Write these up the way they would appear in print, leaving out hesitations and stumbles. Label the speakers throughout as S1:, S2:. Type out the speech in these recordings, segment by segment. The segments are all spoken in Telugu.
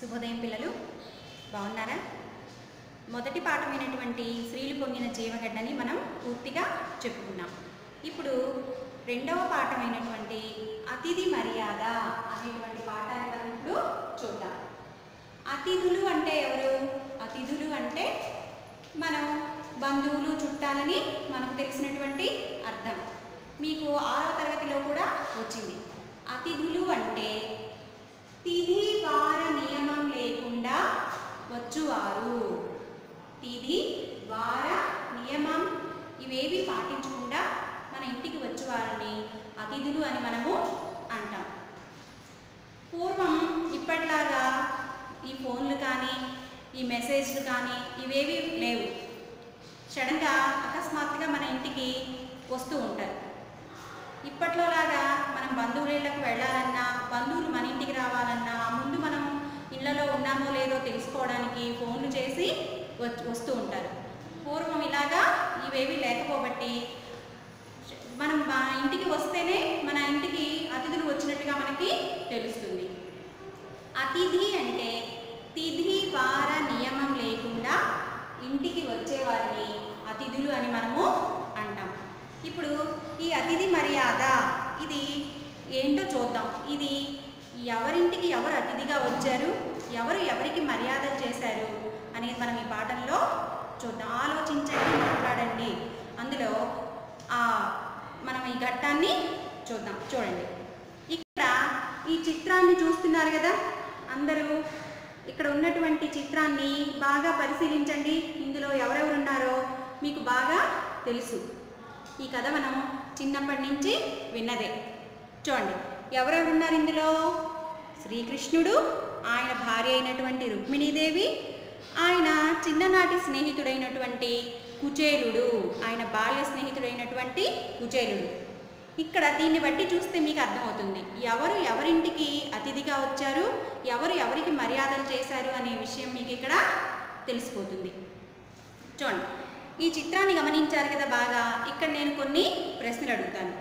S1: శుభోదయం పిల్లలు, బాగున్నారా? మొదటి పాఠమైనటువంటి స్త్రీలు పొంగిన జీవగడ్డని మనం పూర్తిగా చెప్పుకున్నాం. ఇప్పుడు రెండవ పాఠమైనటువంటి అతిథి మర్యాద అనేటువంటి పాఠాన్ని మనం ఇప్పుడు చూద్దాం. అతిథులు అంటే ఎవరు? అతిథులు అంటే మనం బంధువులు, చుట్టాలని మనకు తెలిసినటువంటి అర్థం. మీకు 6వ తరగతిలో కూడా వచ్చింది. అతిథులు అంటే తిథి వార నియమం లేకుండా వచ్చువారు. తిథి వార నియమం ఇవేవి పాటించకుండా మన ఇంటికి వచ్చేవారిని అతిథులు అని మనము అంటాం. పూర్వం ఇప్పటిలాగా ఈ ఫోన్లు కానీ ఈ మెసేజ్లు కానీ ఇవేవి లేవు. సడన్గా అకస్మాత్తుగా మన ఇంటికి వస్తూ ఉంటారు. ఇప్పట్లోలాగా మనం బంధువులకు వెళ్ళాలన్నా, బంధువులు మన ఇంటికి రావాలన్నా ముందు మనం ఇళ్లలో ఉన్నామో లేదో తెలుసుకోవడానికి ఫోన్లు చేసి వస్తూ ఉంటారు. పూర్వం ఇలాగా ఇవేవి లేకపోబట్టి మనం మా ఇంటికి వస్తేనే మన ఇంటికి అతిథులు వచ్చినట్టుగా మనకి తెలుస్తుంది. అతిథి అంటే తిథి వార నియమం లేకుండా ఇంటికి వచ్చేవారిని అతిథులు అని మనము అంటాం. ఇప్పుడు ఈ అతిథి మర్యాద ఇది ఏంటో చూద్దాం. ఇది ఎవరింటికి ఎవరు అతిథిగా వచ్చారు, ఎవరు ఎవరికి మర్యాదలు చేశారు అనేది మనం ఈ పాఠంలో చూద్దాం. ఆలోచించండి, మాట్లాడండి. అందులో మనం ఈ ఘట్టాన్ని చూద్దాం. చూడండి, ఇక్కడ ఈ చిత్రాన్ని చూస్తున్నారు కదా అందరూ. ఇక్కడ ఉన్నటువంటి చిత్రాన్ని బాగా పరిశీలించండి. ఇందులో ఎవరెవరు ఉన్నారో మీకు బాగా తెలుసు. ఈ కథ మనం చిన్నప్పటి నుంచి విన్నదే. చూడండి, ఎవరెవరు ఉన్నారు ఇందులో? శ్రీకృష్ణుడు, ఆయన భార్య అయినటువంటి రుక్మిణీదేవి, ఆయన చిన్ననాటి స్నేహితుడైనటువంటి కుచేలుడు, ఆయన బాల్య స్నేహితుడైనటువంటి కుచేలుడు. ఇక్కడ దీన్ని బట్టి చూస్తే మీకు అర్థమవుతుంది ఎవరు ఎవరింటికి అతిథిగా వచ్చారు, ఎవరు ఎవరికి మర్యాదలు చేశారు అనే విషయం మీకు ఇక్కడ తెలిసిపోతుంది. చూడండి, ఈ చిత్రాన్ని గమనించారు కదా బాగా. ఇక్కడ నేను కొన్ని ప్రశ్నలు అడుగుతాను.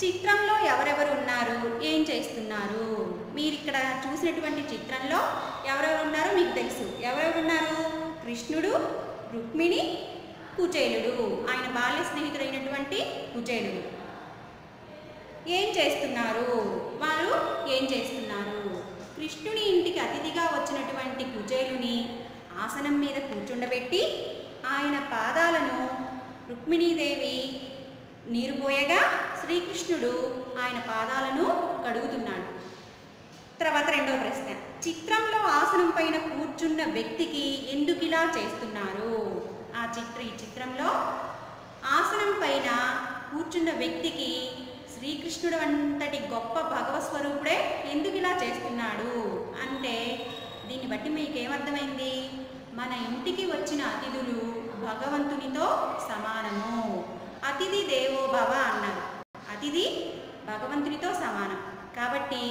S1: చిత్రంలో ఎవరెవరు ఉన్నారు, ఏం చేస్తున్నారు? మీరు ఇక్కడ చూసినటువంటి చిత్రంలో ఎవరెవరు ఉన్నారో మీకు తెలుసు. ఎవరెవరు ఉన్నారు? కృష్ణుడు, రుక్మిణి, కుచేలుడు, ఆయన బాల్య స్నేహితుడైనటువంటి కుచేలుడు. ఏం చేస్తున్నారు? వారు ఏం చేస్తున్నారు? కృష్ణుని ఇంటికి అతిథిగా వచ్చినటువంటి కుచేలుని ఆసనం మీద కూర్చుండబెట్టి ఆయన పాదాలను రుక్మిణీదేవి నీరు పోయగా శ్రీకృష్ణుడు ఆయన పాదాలను కడుగుతున్నాడు. తర్వాత రెండవ ప్రశ్న, చిత్రంలో ఆసనం పైన కూర్చున్న వ్యక్తికి ఎందుకు ఇలా చేస్తున్నారు? ఈ చిత్రంలో ఆసనం పైన కూర్చున్న వ్యక్తికి శ్రీకృష్ణుడు అంతటి గొప్ప భగవత్ స్వరూపుడే ఎందుకు ఇలా చేస్తున్నాడు అంటే దీన్ని బట్టి మీకు ఏమర్థమైంది? మన ఇంటికి వచ్చిన అతిథులు భగవంతునితో సమానము. అతిథి దేవో భవ అన్నారు. అతిథి భగవంతునితో సమానం. కాబట్టి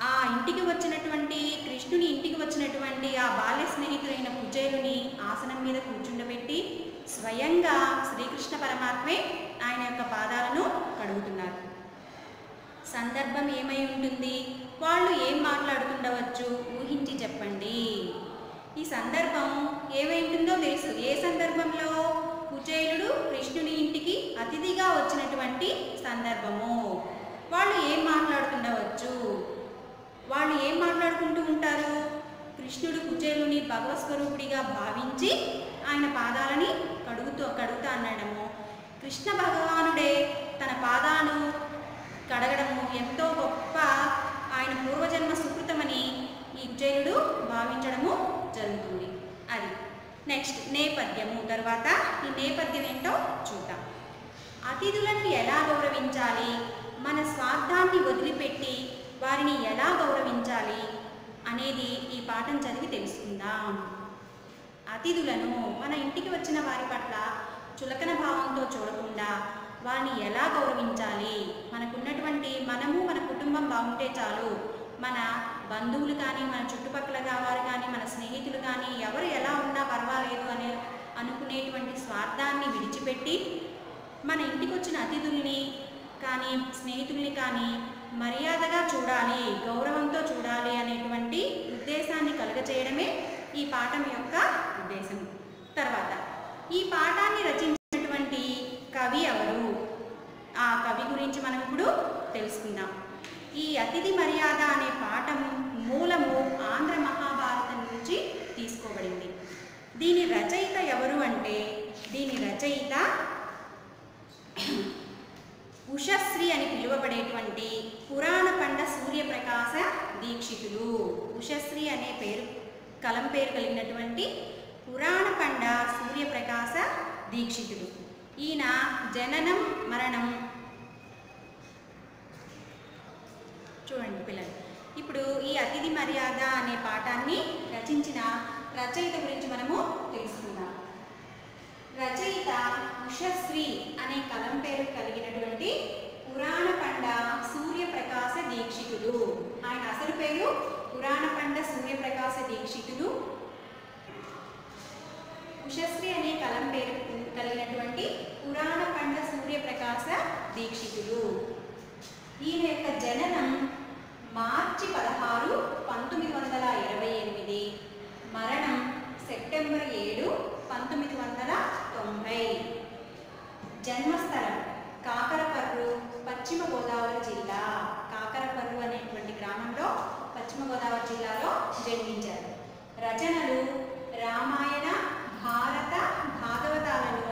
S1: ఆ ఇంటికి వచ్చినటువంటి కృష్ణుని ఇంటికి వచ్చినటువంటి ఆ బాల్య స్నేహితుడైన కుచేలుని ఆసనం మీద కూర్చుండబెట్టి స్వయంగా శ్రీకృష్ణ పరమాత్మే ఆయన యొక్క పాదాలను కడుగుతున్నారు. సందర్భం ఏమై ఉంటుంది? వాళ్ళు ఏం మాట్లాడుతుండవచ్చు? ఊహించి చెప్పండి. ఈ సందర్భం ఏమై ఉంటుందో తెలుసు. ఏ సందర్భంలో? కుచేలుడు కృష్ణుని ఇంటికి అతిథిగా వచ్చినటువంటి సందర్భము. వాళ్ళు ఏం మాట్లాడుతుండవచ్చు? వాళ్ళు ఏం మాట్లాడుకుంటూ ఉంటారు? కృష్ణుడు కుచేలుని భగవత్ స్వరూపుడిగా భావించి ఆయన పాదాలని కడుగుతా అన్నడము, కృష్ణ భగవానుడే తన పాదాలను కడగడము ఎంతో గొప్ప ఆయన పూర్వజన్మ సుకృతమని ఈ కుచేలుడు భావించడము జరుగుతుంది. అది నెక్స్ట్ నేపథ్యము. తర్వాత ఈ నేపథ్యం ఏంటో చూద్దాం. అతిథులను ఎలా గౌరవించాలి, మన స్వార్థాన్ని వదిలిపెట్టి వారిని ఎలా గౌరవించాలి అనేది ఈ పాఠం చదివి తెలుసుకుందాం. అతిథులను మన ఇంటికి వచ్చిన వారి పట్ల చులకన భావంతో చూడకుండా వారిని ఎలా గౌరవించాలి, మనకున్నటువంటి మన కుటుంబం బాగుంటే చాలు, మన బంధువులు కానీ మన చుట్టుపక్కల వారు కానీ మన స్నేహితులు కానీ ఎవరు ఎలా ఉన్నా పర్వాలేదు అని అనుకునేటువంటి స్వార్థాన్ని విడిచిపెట్టి మన ఇంటికి వచ్చిన అతిథుల్ని కానీ స్నేహితుల్ని కానీ మర్యాదగా చూడాలి, గౌరవంతో చూడాలి అనేటువంటి పాఠం యొక్క ఉద్దేశం. తర్వాత ఈ పాఠాన్ని రచించినటువంటి కవి ఎవరు? ఆ కవి గురించి మనం ఇప్పుడు తెలుసుకుందాం. ఈ అతిథి మర్యాద అనే పాఠం మూలము ఆంధ్ర మహాభారతం నుంచి తీసుకోబడింది. దీని రచయిత ఎవరు అంటే దీని రచయిత ఉషశ్రీ అని పిలువబడేటువంటి పురాణ పండ సూర్యప్రకాశ దీక్షితులు. ఉషశ్రీ అనే పేరు కలం పేరు కలిగినటువంటి పురాణ పండ సూర్యప్రకాశ దీక్షితులు. ఈయన జననం మరణం చూడండి పిల్లలు. ఇప్పుడు ఈ అతిథి మర్యాద అనే పాఠాన్ని రచించిన రచయిత గురించి మనము తెలుసుకుందాం. రచయిత ఉషశ్రీ అనే కలం పేరు కలిగినటువంటి పురాణ పండ సూర్యప్రకాశ దీక్షితులు. ఆయన అసలు పేరు పురాణ పండ సూర్యప్రకాశ దీక్షితులు. ఉషశ్రీ అనే కలం పేరు కలిగినటువంటి పురాణ పండ సూర్యప్రకాశ దీక్షితులు. ఈయన యొక్క జననం మార్చి 16, 1928, మరణం సెప్టెంబర్ 7, 1990. జన్మస్థలం కాకరపర్రు, పశ్చిమ గోదావరి జిల్లా. కాకరపర్రు అనేటువంటి గ్రామంలో పశ్చిమ గోదావరి జిల్లాలో జన్మించారు. రచనలు రామాయణ, భారత, భాగవతాలను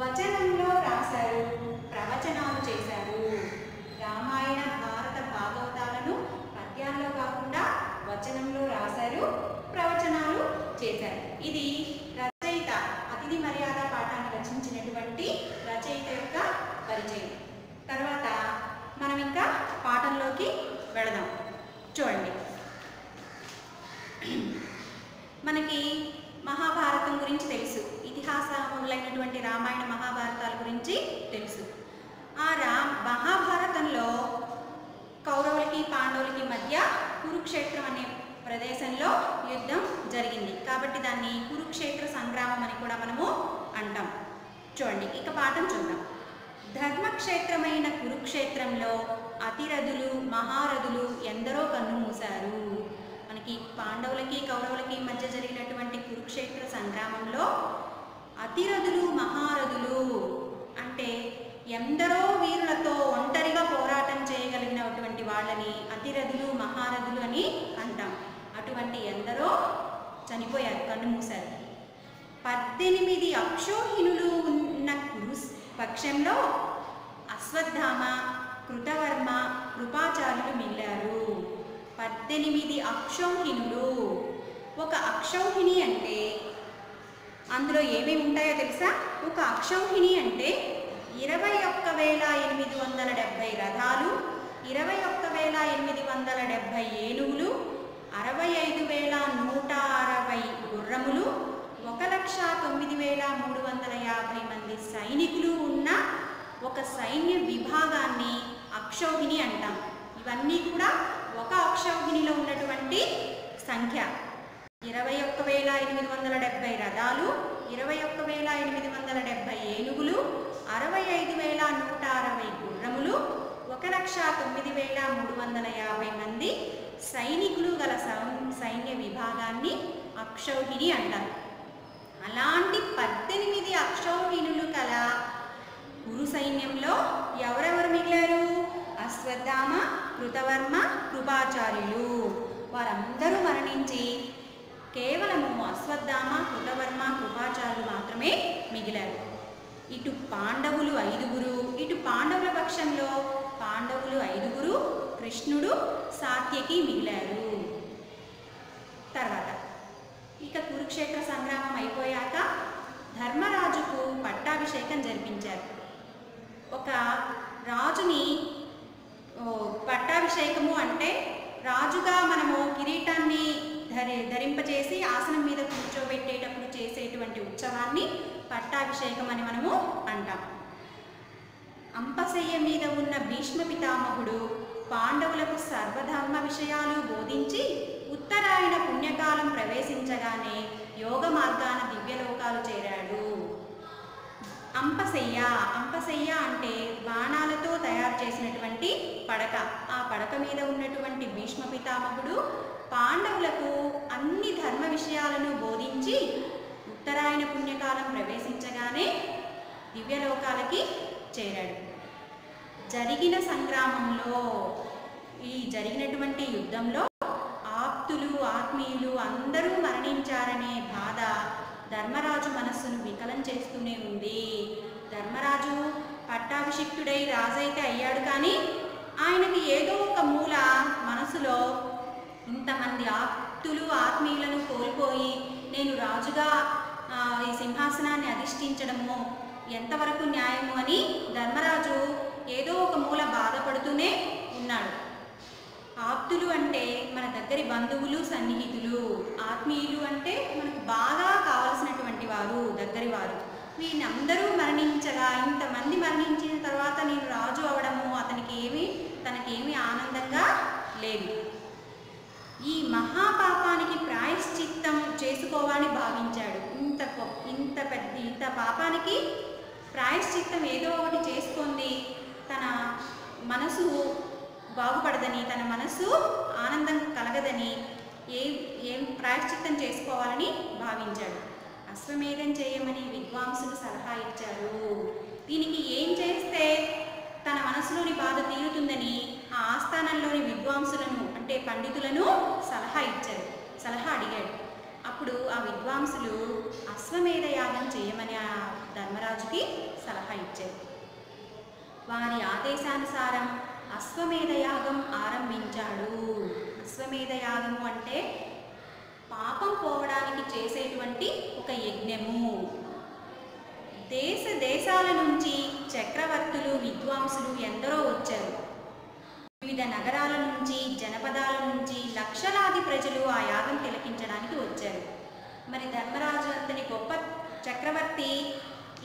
S1: వచనంలో రాశారు, ప్రవచనాలు చేశారు. రామాయణ, భారత, భాగవతాలను పద్యాల్లో కాకుండా వచనంలో రాశారు, ప్రవచనాలు చేశారు. ఇది రచయిత అతిథి మర్యాద పాఠాన్ని రచించినటువంటి రచయిత యొక్క పరిచయం. తర్వాత మనం ఇంకా పాఠంలోకి వెళదాం. చూడండి, మనకి మహాభారతం గురించి తెలుసు, ఇతిహాసములైనటువంటి రామాయణ మహాభారతాల గురించి తెలుసు. ఆ మహాభారతంలో కౌరవులకి పాండవులకి మధ్య కురుక్షేత్రం అనే ప్రదేశంలో యుద్ధం జరిగింది కాబట్టి దాన్ని కురుక్షేత్ర సంగ్రామం అని కూడా మనము అంటాం. చూడండి, ఇక పాఠం చూద్దాం. ధర్మక్షేత్రమైన కురుక్షేత్రంలో అతిరథులు, మహారథులు ఎందరో కన్ను మూశారు. మనకి పాండవులకి కౌరవులకి మధ్య జరిగినటువంటి కురుక్షేత్ర సంగ్రామంలో అతిరథులు, మహారథులు అంటే ఎందరో వీరులతో ఒంటరిగా పోరాటం చేయగలిగినటువంటి వాళ్ళని అతిరథులు, మహారథులు అని అంటాం. అటువంటి ఎందరో చనిపోయారు, కన్ను మూశారు. 18 అక్షోహిణులు ఉన్న కురు పక్షంలో అశ్వత్థామ, కృతవర్మ, కృపాచార్యులు మిగిలారు. 18 అక్షౌహిణులు. ఒక అక్షౌహిణి అంటే అందులో ఏమేమి ఉంటాయో తెలుసా? ఒక అక్షౌహిణి అంటే 21,870 రథాలు, 21,870 ఏనుగులు, 65,160 గుర్రములు, 1,09,350 మంది సైనికులు ఉన్న ఒక సైన్య విభాగాన్ని అక్షౌహిణి అంటాం. ఇవన్నీ కూడా ఒక అక్షౌహిణిలో ఉన్నటువంటి సంఖ్య. 21,870 రథాలు, 21,870 ఏనుగులు, 65,160 గుర్రములు, 1,09,350 మంది సైనికులు గల సైన్య విభాగాన్ని అక్షౌహిణి అంటారు. అలాంటి 18 అక్షౌహిణులు కల కురు సైన్యంలో ఎవరెవరు మిగిలారు? అశ్వత్థామ, కృతవర్మ, కృపాచార్యులు. వారందరూ మరణించి కేవలము అశ్వత్థామ, కృతవర్మ, కృపాచార్యులు మాత్రమే మిగిలారు. ఇటు పాండవులు 5, ఇటు పాండవుల పక్షంలో పాండవులు 5, కృష్ణుడు, సాత్యకి మిగిలారు. తర్వాత ఇక కురుక్షేత్ర సంగ్రామం అయిపోయాక ధర్మరాజుకు పట్టాభిషేకం జరిపించారు. ఒక రాజుని పట్టాభిషేకము అంటే రాజుగా మనము కిరీటాన్ని ధరింపచేసి ఆసనం మీద కూర్చోబెట్టేటప్పుడు చేసేటువంటి ఉత్సవాన్ని పట్టాభిషేకం అని మనము అంటాం. అంపశయ్య మీద ఉన్న భీష్మ పితామహుడు పాండవులకు సర్వధర్మ విషయాలు బోధించి ఉత్తరాయణ పుణ్యకాలం ప్రవేశించగానే యోగ మార్గాన దివ్యలోకాలు చేరాడు. అంపశయ్య అంటే బాణాలతో తయారు చేసినటువంటి పడక. ఆ పడక మీద ఉన్నటువంటి భీష్మ పితామహుడు పాండవులకు అన్ని ధర్మ విషయాలను బోధించి ఉత్తరాయణ పుణ్యకాలం ప్రవేశించగానే దివ్యలోకాలకి చేరాడు. జరిగిన సంగ్రామంలో, ఈ జరిగినటువంటి యుద్ధంలో ఆప్తులు ఆత్మీయులు అందరూ మరణించారనే బాధ ధర్మరాజు మనస్సును వికలం చేస్తూనే ఉంది. ధర్మరాజు పట్టాభిషిక్తుడై రాజైతే అయ్యాడు, కానీ ఆయనకి ఏదో ఒక మూల మనసులో ఇంతమంది ఆప్తులు ఆత్మీయులను కోల్పోయి నేను రాజుగా ఈ సింహాసనాన్ని అధిష్ఠించడము ఎంతవరకు న్యాయము అని ధర్మరాజు ఏదో ఒక మూల బాధపడుతూనే ఉన్నాడు. ఆప్తులు అంటే మన దగ్గరి బంధువులు సన్నిహితులు, ఆత్మీయులు అంటే మనకు బాగా కావలసినటువంటి వారు, దగ్గరి వారు. వీళ్ళందరూ మరణించగా, ఇంతమంది మరణించిన తర్వాత నేను రాజు అవడము తనకేమీ ఆనందంగా లేదు. ఈ మహాపాపానికి ప్రాయశ్చిత్తం చేసుకోవాలని భావించాడు. ఇంత పాపానికి ప్రాయశ్చిత్తం ఏదో ఒకటి చేసుకుంది, తన మనసు బాగుపడదని, తన మనసు ఆనందం కలగదని ఏం ప్రాయశ్చిత్తం చేసుకోవాలని భావించాడు. అశ్వమేధం చేయమని విద్వాంసులు సలహా ఇచ్చారు. దీనికి ఏం చేస్తే తన మనసులోని బాధ తీరుతుందని ఆ ఆస్థానంలోని విద్వాంసులను అంటే పండితులను సలహా అడిగాడు. అప్పుడు ఆ విద్వాంసులు అశ్వమేధ యాగం చేయమని ఆ ధర్మరాజుకి సలహా ఇచ్చారు. వారి ఆదేశానుసారం అశ్వమేధ యాగం ఆరంభించాడు. అశ్వమేధ యాగము అంటే పాపం పోవడానికి చేసేటువంటి ఒక యజ్ఞము. దేశ దేశాల నుంచి చక్రవర్తులు విద్వాంసులు ఎందరో వచ్చారు. వివిధ నగరాల నుంచి జనపదాల నుంచి లక్షలాది ప్రజలు ఆ యాగం తిలకించడానికి వచ్చారు. మరి ధర్మరాజు అంతని గొప్ప చక్రవర్తి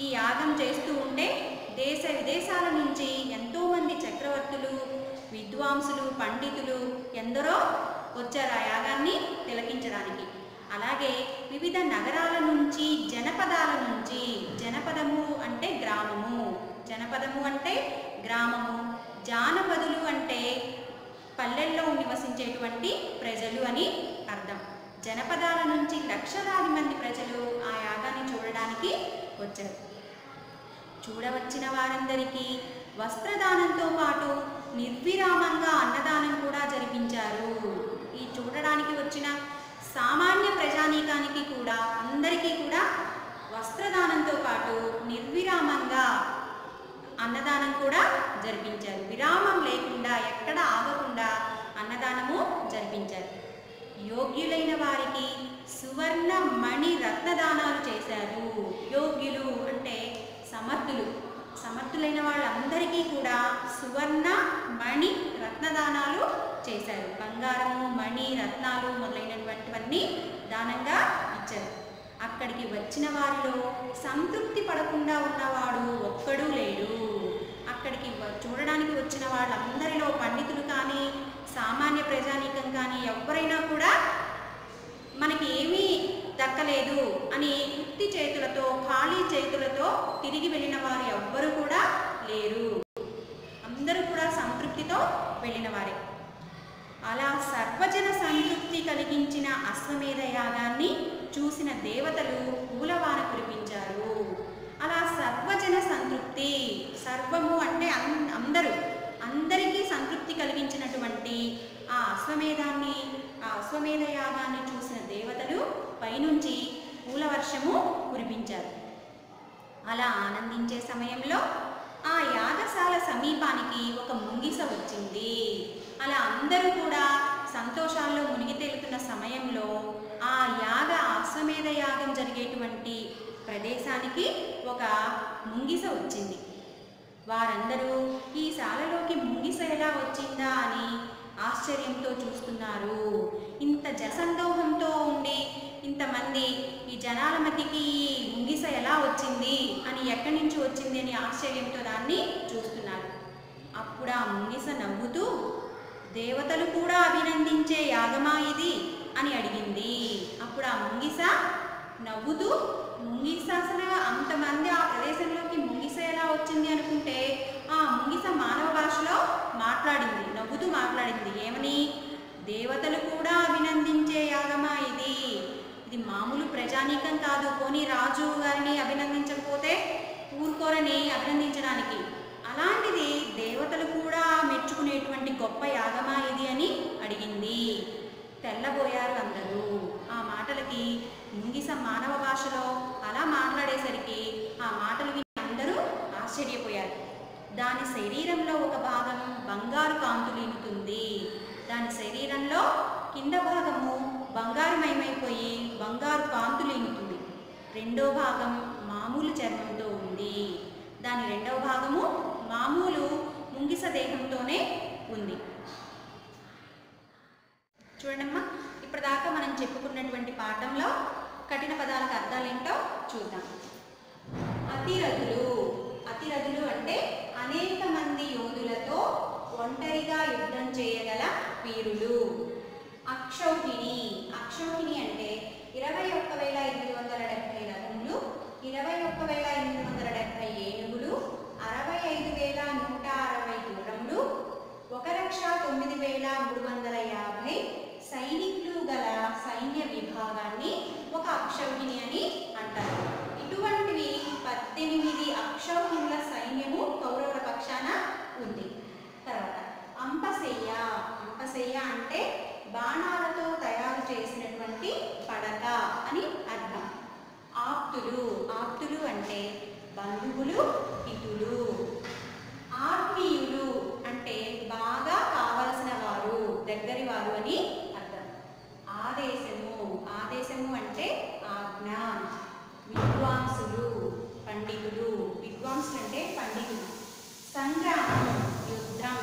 S1: ఈ యాగం చేస్తూ ఉంటే దేశ విదేశాల నుంచి ఎంతోమంది చక్రవర్తులు విద్వాంసులు పండితులు ఎందరో వచ్చారు ఆ యాగాన్ని తిలకించడానికి. అలాగే వివిధ నగరాల నుంచి జనపదాల నుంచి, జనపదము అంటే గ్రామము, జానపదులు అంటే పల్లెల్లో నివసించేటువంటి ప్రజలు అని అర్థం. జనపదాల నుంచి లక్షలాది మంది ప్రజలు ఆ యాగాన్ని చూడడానికి వచ్చారు. చూడవచ్చిన వారందరికీ వస్త్రదానంతో పాటు నిర్విరామంగా అన్నదానం కూడా జరిపించారు. ఈ చూడడానికి వచ్చిన సామాన్య ప్రజానీకానికి కూడా అందరికీ కూడా వస్త్రదానంతో పాటు నిర్విరామంగా అన్నదానం కూడా జరిపించారు. విరామం లేకుండా ఎక్కడ ఆగకుండా అన్నదానము జరిపించారు. యోగ్యులైన వారికి సువర్ణ మణి రత్నదానాలు చేశారు. యోగ్యులు అంటే సమర్థులైన వాళ్ళందరికీ కూడా సువర్ణ మణి రత్నదానాలు చేశారు. బంగారము మణి రత్నాలు మొదలైనటువంటివన్నీ దానంగా ఇచ్చారు. అక్కడికి వచ్చిన వారిలో సంతృప్తి పడకుండా ఉన్నవాడు ఒక్కడూ లేడు. అక్కడికి చూడడానికి వచ్చిన వాళ్ళందరిలో పండితులు కానీ సామాన్య ప్రజానీకం కానీ ఎవరైనా కూడా మనకి ఏమీ దక్కలేదు అని ఉత్తి చేతులతో ఖాళీ చేతులతో తిరిగి వెళ్ళిన వారు ఎవ్వరూ కూడా లేరు. అందరూ కూడా సంతృప్తితో వెళ్ళిన వారే. అలా సర్వజన సంతృప్తి కలిగించిన అశ్వమేధ యాగాన్ని చూసిన దేవతలు పూలవాన కురిపించారు. అలా సర్వజన సంతృప్తి, సర్వము అంటే అందరికీ సంతృప్తి కలిగించినటువంటి ఆ అశ్వమేధ యాగాన్ని చూసిన దేవతలు పైనుంచి పూల వర్షము కురిపించారు. అలా ఆనందించే సమయంలో ఆ యాగశాల సమీపానికి ఒక ముంగిస వచ్చింది. అలా అందరూ కూడా సంతోషాల్లో మునిగి తేలుతున్న సమయంలో ఆ అశ్వమేధ యాగం జరిగేటువంటి ప్రదేశానికి ఒక ముంగిస వచ్చింది. వారందరూ ఈ శాలలోకి ముంగిస ఎలా వచ్చిందా అని ఆశ్చర్యంతో చూస్తున్నారు. ఇంత జనసందోహంతో ఉండి ఇంతమంది ఈ జనాల మధ్యకి ఈ ముంగిస ఎలా వచ్చింది అని, ఎక్కడి నుంచి వచ్చింది అని ఆశ్చర్యంతో దాన్ని చూస్తున్నారు. అప్పుడు ఆ ముంగిస నవ్వుతూ, దేవతలు కూడా అభినందించే యాగమా ఇది అని అడిగింది. అప్పుడు ఆ ముంగిస నవ్వుతూ, ముంగిస అసలు అంతమంది ఆ ప్రదేశంలోకి ముంగిస ఎలా వచ్చింది అనుకుంటే ఆ ముంగిస మానవ భాషలో మాట్లాడింది, నవ్వుతూ మాట్లాడింది. ఏమని? దేవతలు కూడా అభినందించే యాగమా ఇది, ఇది మామూలు ప్రజానీకం కాదు, పోనీ రాజు గారిని అభినందించకపోతే ఊరుకోరని అభినందించడానికి. అలాంటిది దేవతలు కూడా మెచ్చుకునేటువంటి గొప్ప యాగమా ఇది అని అడిగింది. తెల్లబోయారు అందరూ. ఆ మాటలకి ముంగిస మానవ భాషలో అలా మాట్లాడేసరికి ఆ మాటలు విని అందరూ ఆశ్చర్యపోయారు. దాని శరీరంలో ఒక భాగం బంగారు కాంతులీనుతుంది. దాని శరీరంలో కింద భాగము బంగారుమయమైపోయి బంగారు కాంతులీనుతుంది. రెండో భాగం మామూలు చర్మంతో ఉంది. దాని రెండవ భాగము మామూలు ముంగిస దేహంతోనే ఉంది. చూడండమ్మా, ఇప్పటిదాకా మనం చెప్పుకున్నటువంటి పాఠంలో కఠిన పదాలకు అర్థాలు ఏంటో చూద్దాం. అతిరథులు. అతిరథులు అంటే అనేక మంది యోధులతో ఒంటరిగా యుద్ధం చేయగల వీరులు. అక్షౌహిణి. అక్షౌహిణి అంటే 21,870 రథములు, 21,870 ఏనుగులు, 65,160 గుర్రములు, 1,09,350 సైనికులు గల సైన్య విభాగాన్ని ఒక అక్షౌహిణి అని అంటారు. ఇటువంటివి 18 అక్షౌహిణుల సైన్యము కౌరవుల పక్షాన ఉంది. తర్వాత అంపశయ్య. అంపశయ్య అంటే బాణాలతో తయారు చేసినటువంటి పడక అని అర్థం. ఆప్తులు. ఆప్తులు అంటే బంధువులు, హితులు. ఆత్మీయులు అంటే బాగా కావలసిన వారు, దగ్గరి వారు అని అర్థం. ఆదేశము. ఆదేశము అంటే ఆజ్ఞ. విద్వాంసులు, పండితులు. విద్వాంసులు అంటే పండితులు. సంగ్రామం, యుద్ధం.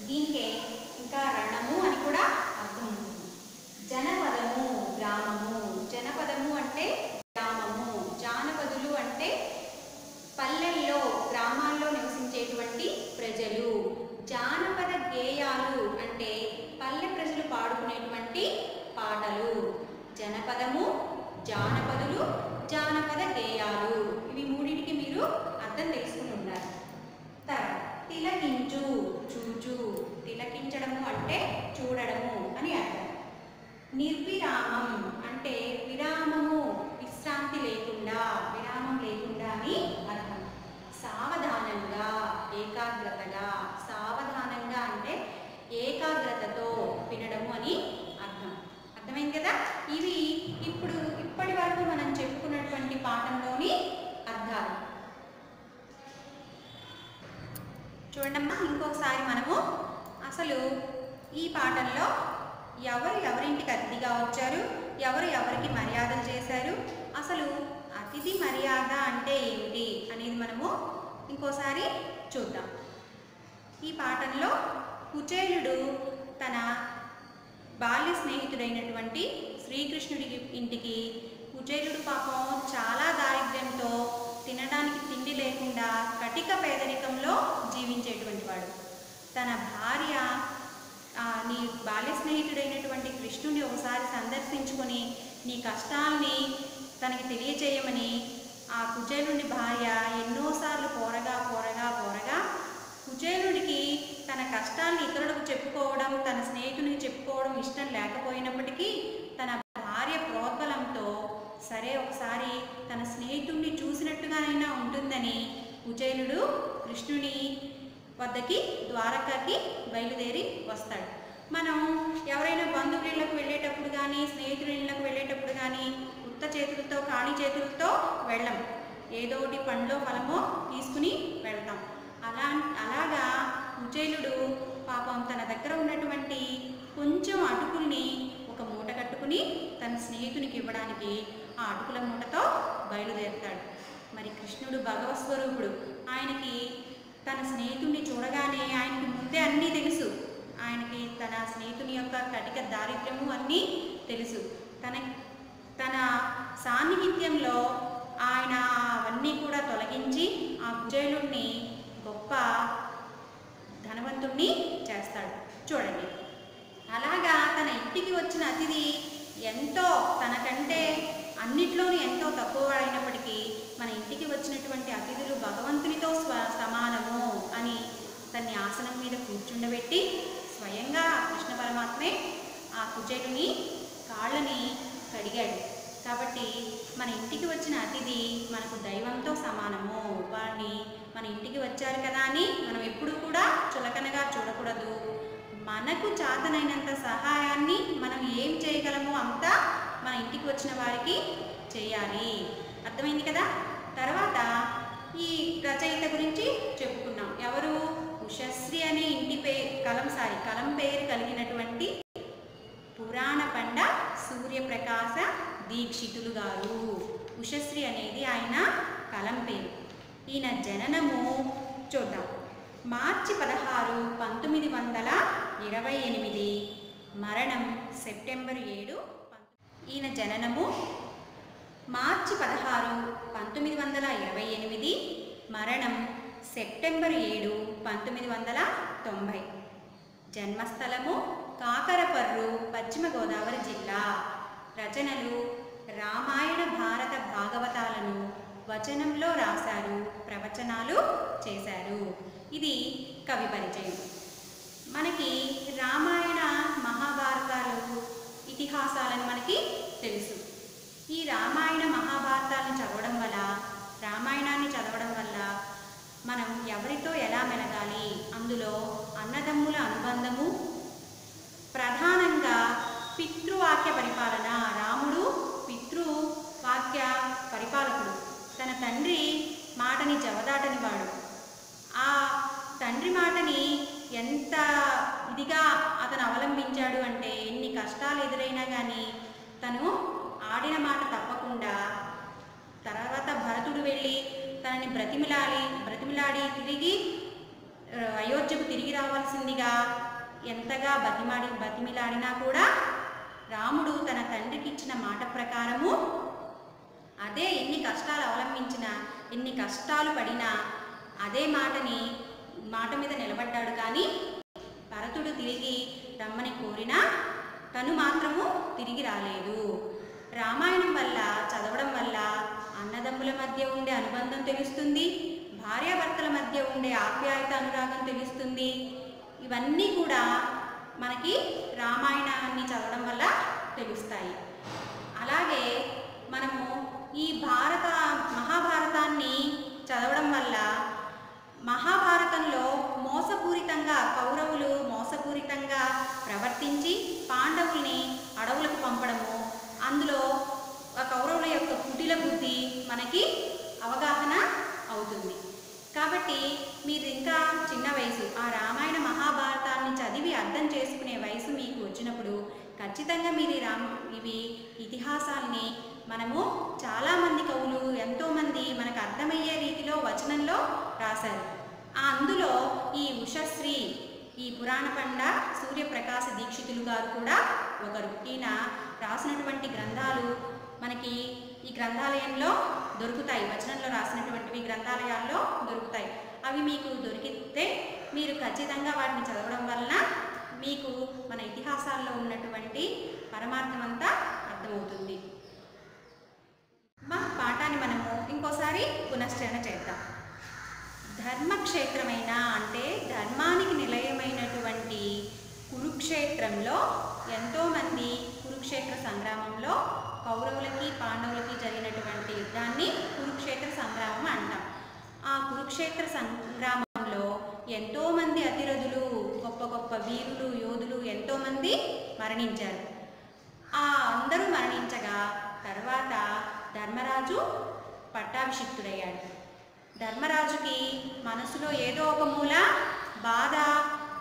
S1: దీనికే ఇంకా రణము అని కూడా అర్థం ఉంటుంది. జనపదము, గ్రామము. జనపదము అంటే గ్రామము. జానపదులు అంటే పల్లెల్లో, గ్రామాల్లో నివసించేటువంటి ప్రజలు. జానపద గేయాలు అంటే పల్లె ప్రజలు పాడుకునేటువంటి పాటలు. జనపదము, జానపదులు, జానపద గేయాలు. ఇవి మూడింటికి మీరు అర్థం తెలుసుకుని ఉండాలి. తర్వాత తిలకించు, చూచు. తిలకించడము అంటే చూడడము అని అర్థం. నిర్విరామం అంటే విరామము, విశ్రాంతి లేకుండా, విరామం లేకుండా అని అర్థం. సావధానంగా, ఏకాగ్రతగా. సావధానంగా అంటే ఏకాగ్రతతో వినడము అని అర్థం. అర్థమైంది కదా? ఇవి ఇప్పటి వరకు మనం చెప్పుకున్నటువంటి పాఠంలోని అర్థాలు. చూడమ్మా, ఇంకొకసారి మనము అసలు ఈ పాఠంలో ఎవరింటికి అతిథిగా వచ్చారు, ఎవరికి మర్యాదలు చేశారు, అసలు అతిథి మర్యాద అంటే ఏమిటి అనేది మనము ఇంకోసారి చూద్దాం. ఈ పాఠంలో కుచేలుడు తన బాల్య స్నేహితుడైనటువంటి శ్రీకృష్ణుడి ఇంటికి, కుచేలుడు పాపం చాలా దారిద్ర్యంతో తినడానికి తిండి లేకుండా కటిక పేదరికంలో జీవించేటువంటి వాడు. తన భార్య నీ బాల్య స్నేహితుడైనటువంటి కృష్ణుని ఒకసారి సందర్శించుకొని నీ కష్టాల్ని తనకి తెలియచేయమని ఆ కుచేలుడి భార్య ఎన్నోసార్లు కోరగా కుచేలుడికి తన కష్టాన్ని ఇతరులకు చెప్పుకోవడం, తన స్నేహితునికి చెప్పుకోవడం ఇష్టం లేకపోయినప్పటికీ తన భార్య ప్రోద్బలంతో సరే ఒకసారి తన స్నేహితుడిని చూసినట్టుగానైనా ఉంటుందని కుచేలుడు కృష్ణుని వద్దకి, ద్వారకకి బయలుదేరి వస్తాడు. మనం ఎవరైనా బంధువుల ఇళ్ళకు వెళ్ళేటప్పుడు కానీ, స్నేహితుల ఇళ్ళకు వెళ్ళేటప్పుడు కానీ ఉత్త చేతులతో, ఖాళీ చేతులతో వెళ్ళం. ఏదో ఒకటి పండ్లో ఫలమో తీసుకుని వెళ్తాం. అలాగా కుచేలుడు పాపం తన దగ్గర ఉన్నటువంటి కొంచెం అటుకుల్ని ఒక మూట కట్టుకుని తన స్నేహితునికి ఇవ్వడానికి ఆ అటుకుల మూటతో బయలుదేరుతాడు. మరి కృష్ణుడు భగవత్స్వరూపుడు. ఆయనకి తన స్నేహితుడిని చూడగానే ఆయనకి ముందే అన్నీ తెలుసు. ఆయనకి తన స్నేహితుని యొక్క కటిక దారిద్ర్యము అన్నీ తెలుసు. తన సాన్నిహిత్యంలో ఆయన అవన్నీ కూడా తొలగించి ఆ కుచేలుడిని గొప్ప ధనవంతుణ్ణి చేస్తాడు. చూడండి, అలాగా తన ఇంటికి వచ్చిన అతిథి ఎంతో తనకంటే అన్నిట్లోనూ ఎంతో తక్కువ అయినప్పటికీ మన ఇంటికి వచ్చినటువంటి అతిథులు భగవంతునితో సమానము అని తన్ని ఆసనం మీద కూర్చుండబెట్టి స్వయంగా కృష్ణ పరమాత్మే ఆ కుచేలుని కాళ్ళని అడిగాడు. కాబట్టి మన ఇంటికి వచ్చిన అతిథి మనకు దైవంతో సమానము. వారిని మన ఇంటికి వచ్చారు కదా అని మనం ఎప్పుడూ కూడా చులకనగా చూడకూడదు. మనకు చేతనైనంత సహాయాన్ని మనం ఏం చేయగలమో అంతా మన ఇంటికి వచ్చిన వారికి చేయాలి. అర్థమైంది కదా. తర్వాత ఈ రచయిత గురించి చెప్పుకున్నాం. ఎవరు? ఉషశ్రీ అనే కలం పేరు కలిగినటువంటి పురాణ పండ సూర్యప్రకాశ దీక్షితులు గారు. ఉషశ్రీ అనేది ఆయన కలం పేరు. ఈయన జననము చూద్దాం. మార్చి 16, 1928, మరణం సెప్టెంబర్ 7. ఈయన జననము మార్చి 16, 1928, మరణం సెప్టెంబర్ 7, 1990. జన్మస్థలము కాకరపర్రు, పశ్చిమ గోదావరి జిల్లా. రచనలు రామాయణ, భారత, భాగవతాలను వచనంలో రాశారు, ప్రవచనాలు చేశారు. ఇది కవి పరిచయం. మనకి రామాయణ, మహాభారతాలు ఇతిహాసాలను మనకి తెలుసు. ఈ రామాయణ మహాభారతాలను చదవడం వల్ల, రామాయణాన్ని చదవడం వల్ల మనం ఎవరితో ఎలా మెలగాలి, అందులో అన్నదమ్ముల అనుబంధము, ప్రధానంగా పితృవాక్య పరిపాలన. రాముడు పితృవాక్య పరిపాలకుడు. తన తండ్రి మాటని జవదాటని వాడు. ఆ తండ్రి మాటని ఎంత ఇదిగా అతను అవలంబించాడు అంటే, ఎన్ని కష్టాలు ఎదురైనా కానీ తను ఆడిన మాట తప్పకుండా, తర్వాత భరతుడు వెళ్ళి తనని బ్రతిమిలాడి తిరిగి అయోధ్యకు తిరిగి రావాల్సిందిగా ఎంతగా బతిమిలాడినా కూడా రాముడు తన తండ్రికి ఇచ్చిన మాట ప్రకారము, అదే ఎన్ని కష్టాలు అవలంబించినా, ఎన్ని కష్టాలు పడినా అదే మాట మీద నిలబడ్డాడు. కానీ భరతుడు తిరిగి రమ్మని కోరినా తను మాత్రము తిరిగి రాలేదు. రామాయణం వల్ల, చదవడం వల్ల అన్నదమ్ముల మధ్య ఉండే అనుబంధం తెలుస్తుంది, భార్యాభర్తల మధ్య ఉండే ఆప్యాయత, అనురాగం తెలుస్తుంది. ఇవన్నీ కూడా మనకి రామాయణాన్ని చదవడం వల్ల తెలుస్తాయి. అలాగే మనము ఈ మహాభారతాన్ని చదవడం వల్ల, మహాభారతంలో కౌరవులు మోసపూరితంగా ప్రవర్తించి పాండవుల్ని అడవులకు పంపడము, అందులో కౌరవుల యొక్క కుటిల బుద్ధి మనకి అవగాహన అవుతుంది. కాబట్టి మీరు ఇంకా చిన్న వయసు, ఆ రామాయణ మహాభారతాన్ని చదివి అర్థం చేసుకునే వయసు మీకు వచ్చినప్పుడు ఖచ్చితంగా మీరు ఇవి ఇతిహాసాల్ని, మనము చాలామంది కవులు, ఎంతోమంది మనకు అర్థమయ్యే రీతిలో వచనంలో రాశారు. అందులో ఈ ఉషశ్రీ, ఈ పురాణ పండ సూర్యప్రకాశ దీక్షితులు గారు కూడా ఒకరు. ఈయన రాసినటువంటి గ్రంథాలు మనకి ఈ గ్రంథాలయంలో దొరుకుతాయి. వచనంలో రాసినటువంటివి గ్రంథాలయాల్లో దొరుకుతాయి. అవి మీకు దొరికితే మీరు ఖచ్చితంగా వాటిని చదవడం వలన మీకు మన ఇతిహాసాల్లో ఉన్నటువంటి పరమార్థం అంతా అర్థమవుతుంది. మా పాఠాన్ని మనము ఇంకోసారి పునశ్చరణ చేద్దాం. ధర్మక్షేత్రమైన అంటే ధర్మానికి నిలయమైనటువంటి కురుక్షేత్రంలో ఎంతోమంది కురుక్షేత్ర సంగ్రామంలో కౌరవులకి పాండవులకి జరిగినటువంటి యుద్ధాన్ని కురుక్షేత్ర సంగ్రామం అంటాం. ఆ కురుక్షేత్ర సంగ్రామంలో ఎంతోమంది అతిరథులు, గొప్ప గొప్ప వీరులు, యోధులు ఎంతోమంది మరణించారు. అందరూ మరణించగా తర్వాత ధర్మరాజు పట్టాభిషిక్తుడయ్యాడు. ధర్మరాజుకి మనసులో ఏదో ఒక మూల బాధ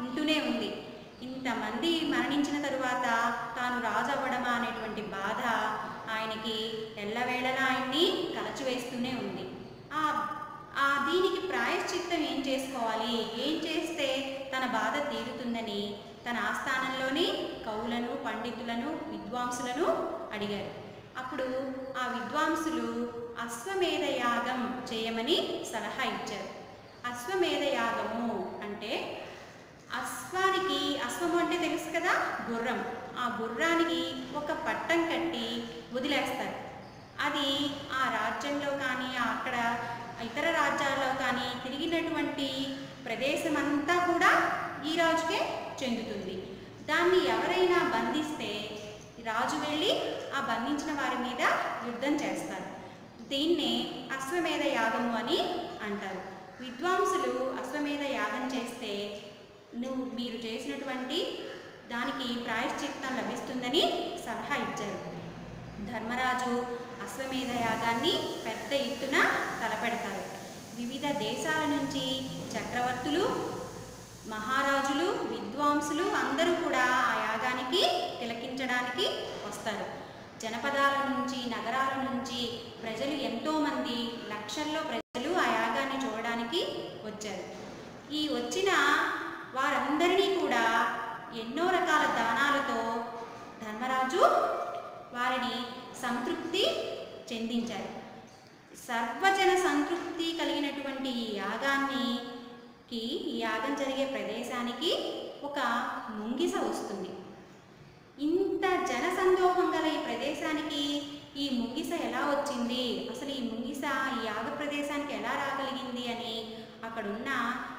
S1: ఉంటూనే ఉంది. ఇంతమంది మరణించిన తరువాత తాను రాజు అవ్వడమా అనేటువంటి బాధ ఆయనకి ఎల్లవేళలా ఆయన్ని కలచివేస్తూనే ఉంది. దీనికి ప్రాయశ్చిత్తం ఏం చేసుకోవాలి, ఏం చేస్తే తన బాధ తీరుతుందని తన ఆస్థానంలోని కవులను, పండితులను, విద్వాంసులను అడిగారు. అప్పుడు ఆ విద్వాంసులు అశ్వమేధ యాగం చేయమని సలహా ఇచ్చారు. అశ్వమేధ యాగము అంటే అశ్వము అంటే తెలుసు కదా, గుర్రం. ఆ గుర్రానికి ఒక పట్టం కట్టి వదిలేస్తారు. అది ఆ రాజ్యంలో కానీ అక్కడ ఇతర రాజ్యాల్లో కానీ తిరిగినటువంటి ప్రదేశం అంతా కూడా ఈ రాజుకే చెందుతుంది. దాన్ని ఎవరైనా బంధిస్తే రాజు వెళ్ళి ఆ బంధించిన వారి మీద యుద్ధం చేస్తారు. దీన్నే అశ్వమేధ యాగము అని అంటారు. విద్వాంసులు అశ్వమేధ యాగం చేస్తే మీరు చేసినటువంటి దానికి ప్రాయశ్చిత్తం లభిస్తుందని సలహా ఇచ్చారు. ధర్మరాజు అశ్వమేధ యాగాన్ని పెద్ద ఎత్తున తలపెడతారు. వివిధ దేశాల నుంచి చక్రవర్తులు, మహారాజులు, విద్వాంసులు అందరూ కూడా ఆ యాగానికి తిలకించడానికి వస్తారు. జనపదాల నుంచి, నగరాల నుంచి ప్రజలు ఎంతోమంది, లక్షల్లో ప్రజలు ఆ యాగాన్ని చూడడానికి వచ్చారు. ఈ వచ్చిన వారందరినీ కూడా ఎన్నో రకాల దానాలతో ధర్మరాజు వారిని సంతృప్తి చెందించారు. సర్వజన సంతృప్తి కలిగినటువంటి ఈ యాగం జరిగే ప్రదేశానికి ఒక ముంగిస వస్తుంది. ఇంత జనసందోహం గల ఈ ప్రదేశానికి ఈ ముంగిస ఎలా వచ్చింది, అసలు ఈ ముంగిస ఈ యాగ ప్రదేశానికి ఎలా రాగలిగింది అని అక్కడున్న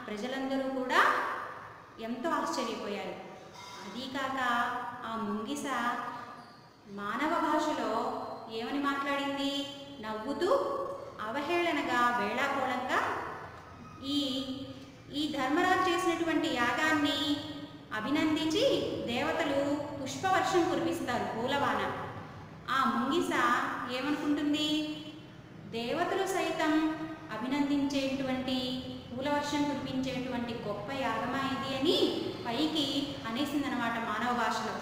S1: ప్రజలందరూ కూడా ఎంతో ఆశ్చర్యపోయారు. అదీకాక ఆ ముంగిస మానవ భాషలో ఏమని మాట్లాడింది? నవ్వుతూ అవహేళనగా, వేళాకోళంగా ఈ ధర్మరాజు చేసినటువంటి యాగాన్ని అభినందించి దేవతలు పుష్పవర్షం కురిపిస్తారు, పూలవాన. ఆ ముంగిస ఏమనుకుంటుంది? దేవతలు సైతం అభినందించేటువంటి, పూలవర్షం కురిపించేటువంటి గొప్ప యాగమా ఇది అని పైకి అనేసిందనమాట మానవ భాషలో.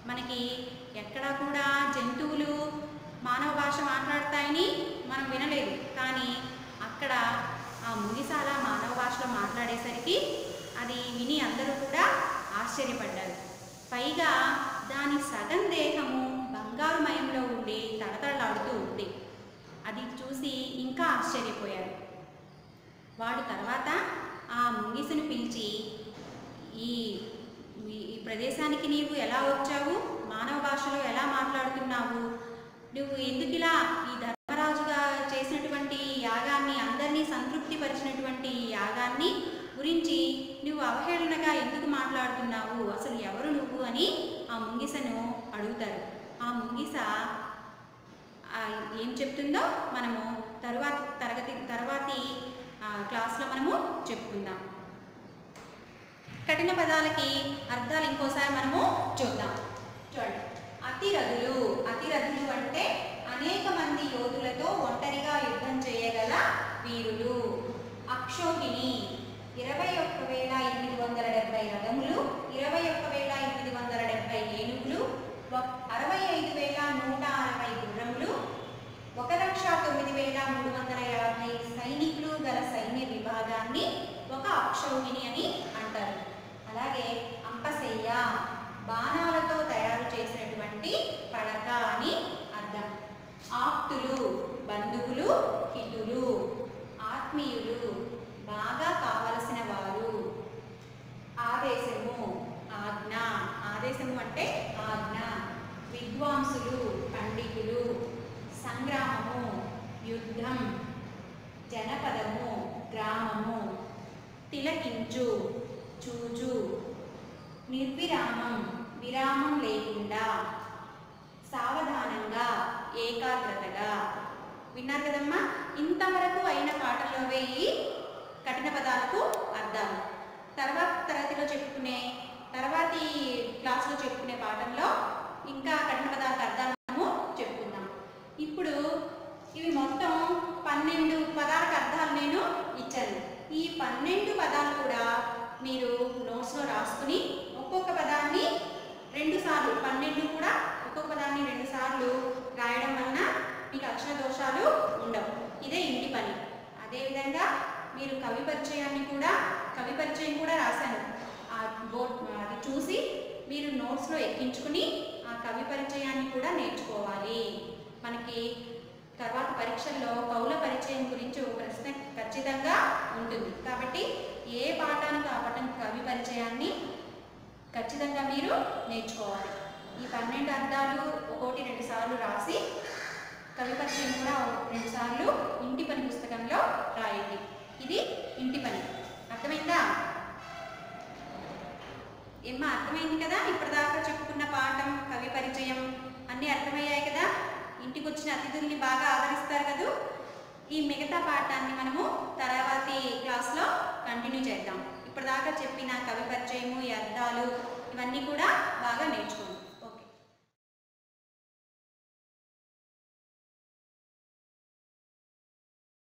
S1: మనకి ఎక్కడా కూడా జంతువులు మానవ భాష మాట్లాడతాయని మనం వినలేదు, కానీ అక్కడ ఆ ముంగిసాల మానవ భాషలో మాట్లాడేసరికి అది విని అందరూ కూడా ఆశ్చర్యపడ్డారు. పైగా దాని సగం దేహము బంగారుమయంలో ఉండి తడతడలాడుతూ ఉంది. అది చూసి ఇంకా ఆశ్చర్యపోయారు. వాడు తర్వాత ఆ ముంగిసను పిలిచి, ఈ ప్రదేశానికి నీవు ఎలా వచ్చావు? మానవ భాషలో ఎలా మాట్లాడుతున్నావు? నువ్వు ఎందుకు ఇలా ఈ ధర్మరాజుగా చేసినటువంటి యాగాన్ని, అందరినీ సంతృప్తి పరిచినటువంటి యాగాన్ని గురించి నువ్వు అవహేళనగా ఎందుకు మాట్లాడుతున్నావు? అసలు ఎవరు నువ్వు అని ఆ ముంగిసను అడుగుతారు. ఆ ముంగిస ఏం చెప్తుందో మనము తర్వాతి క్లాస్లో మనము చెప్పుకుందాం. కఠిన పదాలకి అర్థాలు ఇంకోసారి మనము చూద్దాం. చూడండి, అతిరథులు. అతిరథులు అంటే అనేక మంది యోధులతో ఒంటరిగా యుద్ధం చేయగల వీరులు. అక్షోహిణి 21,870 రథములు, 21,870 ఏనుగులు, 65,160 గుర్రములు, 1,09,350 సైనికులు గల సైన్య విభాగాన్ని ఒక అక్షౌహిణి అని అంటారు. అలాగే అంపశయ్య, బాణాలతో తయారు చేసినటువంటి పడక అని అర్థం. ఆప్తులు, బంధువులు, హితులు, ఆత్మీయులు, బాగా కావలసిన వారు. ఆదేశము, ఆజ్ఞ. ఆదేశము అంటే ఆజ్ఞ. విద్వాంసులు, పండితులు. సంగ్రామము, యుద్ధం. జనపదము, గ్రామము. తిలకించు, చూచు. నిర్విరామం, విరామం లేకుండా. సావధానంగా, ఏకాగ్రతగా. విన్నారు కదమ్మా? ఇంతవరకు అయిన పాటల్లోవే ఈ కఠిన పదాలకు అర్థాలు. తర్వాతి క్లాస్లో చెప్పుకునే పాఠంలో ఇంకా కఠిన పదాలకు అర్థాలు మనము చెప్పుకుందాం. ఇప్పుడు ఇవి మొత్తం 12 పదాలకు అర్థాలు నేను ఇచ్చాను. ఈ 12 పదాలు కూడా మీరు నోట్స్లో రాసుకుని ఒక్కొక్క పదాన్ని 2 సార్లు, 12 కూడా ఒక్కొక్క పదాన్ని 2 సార్లు రాయడం వలన మీకు అక్షర దోషాలు ఉండవు. ఇదే ఇంటి పని. అదేవిధంగా మీరు కవి పరిచయం కూడా రాశాను. అది చూసి మీరు నోట్స్లో ఎక్కించుకుని ఆ కవి పరిచయాన్ని కూడా నేర్చుకోవాలి. మనకి తర్వాత పరీక్షల్లో కవుల పరిచయం గురించి ఒక ప్రశ్న ఖచ్చితంగా ఉంటుంది. కాబట్టి ఏ పాఠానికి ఆ పాఠం కవి పరిచయాన్ని ఖచ్చితంగా మీరు నేర్చుకోవాలి. ఈ 12 అర్థాలు ఒకటి 2 సార్లు రాసి కవి పరిచయం కూడా 2 సార్లు ఇంటి పని పుస్తకంలో రాయండి. ఇది ఇంటి పని. అర్థమైందా? ఏమ్మా, అర్థమైంది కదా? ఇప్పటిదాకా చెప్పుకున్న పాఠం, కవి పరిచయం అన్నీ అర్థమయ్యాయి కదా? ఈ మిగతా పాఠాన్ని మనము తర్వాతి క్లాస్లో కంటిన్యూ చేద్దాం. ఇప్పటిదాకా చెప్పిన కవి పరిచయము, ఈ అర్థాలు ఇవన్నీ కూడా బాగా నేర్చుకుందాం.